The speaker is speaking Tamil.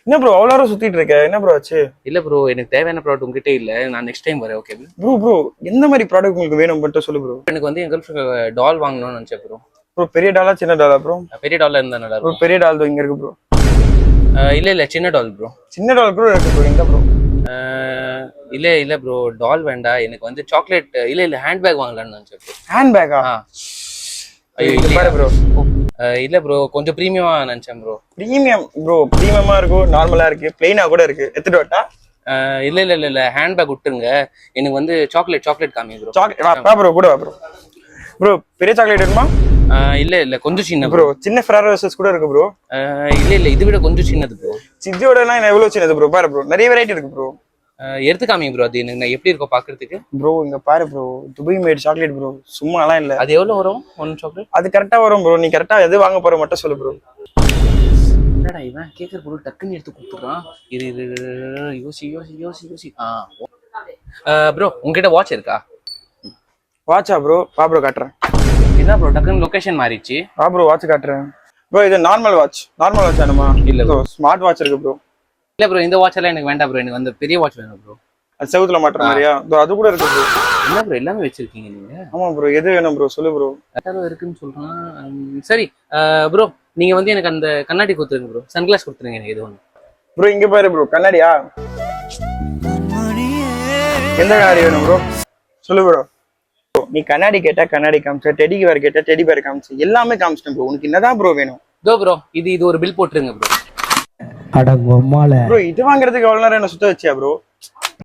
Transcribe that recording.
என்ன ப்ரோ அவ்வளோ சுத்திட்டு இருக்க? என்ன ப்ரோ ஆச்சு? இல்ல ப்ரோ, எனக்கு தேவையான ப்ராடக்ட் உங்ககிட்ட இல்ல. நான் நெக்ஸ்ட் டைம் வரேன். ஓகே ப்ரோ எந்த மாதிரி ப்ராடக்ட் உங்களுக்கு வேணும் மட்டும் சொல்லு ப்ரோ. எனக்கு வந்து என் கேர்ள் டால் வாங்கணும்னு நினைச்சேன் ப்ரோ. ப்ரோ பெரிய டாலா சின்ன டாலா ப்ரோ? பெரிய டாலா இருந்தா நல்லா ப்ரோ இருக்கும். பெரிய டால் இங்க இருக்கு ப்ரோ. இல்ல சின்ன டால் ப்ரோ. சின்ன டால் ப்ரோ இருக்கு ப்ரோ. எங்க ப்ரோ? இல்ல ப்ரோ, டால் வேண்டாம். எனக்கு வந்து சாக்லேட் இல்ல ஹேண்ட்பேக் வாங்கலாம்னு நினைச்சேன் ப்ரோ. ஹேண்ட்பேக்கா? ஐயோ இல்ல ப்ரோ. இல்ல ப்ரோ, கொஞ்சம் பிரீமியமா நினைச்சேன் ப்ரோ. பிரீமியம் ப்ரோ, பிரீமியமா இருக்கும், நார்மலா இருக்கு, பிளைனா கூட இருக்கு. எடுத்துட்டு வரட்டா? இல்ல ஹேண்ட்பேக் விட்டுருங்க. எனக்கு வந்து சாக்லேட் காமி ப்ரோ. சாக்லேட் வா ப்ரோ, கூட வா ப்ரோ. ப்ரோ பெரிய சாக்லேட் வேணுமா? இல்ல கொஞ்சம் சின்ன ப்ரோ. சின்ன ஃபெராரோ ரோசஸ் கூட இருக்கு ப்ரோ. இல்ல இது விட கொஞ்சம் சின்னது ப்ரோ. சிஜியோடலாம் எவ்வளவு சின்னது ப்ரோ? பாரு ப்ரோ, நிறைய வெரைட்டி இருக்கு ப்ரோ. எடுத்து காமிங்க ப்ரோ. அது எனக்கு எப்படி இருக்கும் பாக்குறதுக்கு? ப்ரோ இங்க பாரு bro, Dubai made chocolate bro, சும்மாலாம் இல்ல. அது எவ்வளவு வரும் ஒன் சாக்லேட்? அது கரெக்டா வரும் ப்ரோ. நீ கரெக்டா எது வாங்க போற மட்டும் சொல்லு ப்ரோ. என்னடா இவன் கேக்குற பொருள் டக்குன்னு எடுத்து கொடுத்துறான். இது யோசி. ப்ரோ உங்ககிட்ட வாட்ச் இருக்கா? வாட்சா ப்ரோ? வா ப்ரோ காட்டுறேன். என்ன ப்ரோ டக்குன்னு லொகேஷன் மாறிடுச்சு? வா ப்ரோ வாட்ச் காட்டுறேன். ப்ரோ இது நார்மல் வாட்ச் வேணுமா? இல்ல ப்ரோ, ஸ்மார்ட் வாட்ச் இருக்கு ப்ரோ. இல்ல ப்ரோ, இந்த வாட்ச் எல்லாம் எனக்கு வேண்டாம் ப்ரோ. எனக்கு வந்து பெரிய வாட்ச் வேணும் ப்ரோ. அது செவுத்துல மாட்டுற மாதிரியா? அது கூட இருக்கு ப்ரோ. என்ன ப்ரோ எல்லாமே வச்சிருக்கீங்க நீங்க? ஆமா ப்ரோ, எது வேணும் ப்ரோ சொல்லு ப்ரோ. கரெக்டாக இருக்குன்னு சொல்றான். சரி ப்ரோ, நீங்க வந்து எனக்கு அந்த கண்ணாடி கொடுத்துருங்க ப்ரோ. சன்கிளாஸ் கொடுத்துருங்க எனக்கு. எது ஒன்று ப்ரோ. இங்க பாரு ப்ரோ, கண்ணாடியா? எந்த கண்ணாடி வேணும் ப்ரோ சொல்லு ப்ரோ. நீ கண்ணாடி கேட்டா கண்ணாடி காமிச்ச, டெடி பேர் கேட்டா டெடி பேர் காமிச்சு, எல்லாமே காமிச்சிட்டேன் ப்ரோ. உனக்கு என்னதான் ப்ரோ வேணும்? ப்ரோ இது ஒரு பில் போட்டுருங்க ப்ரோ. ப்ரோ இது வாங்குறதுக்கு எவ்வளவு நேரம் என்ன சுத்த வச்சியா ப்ரோ?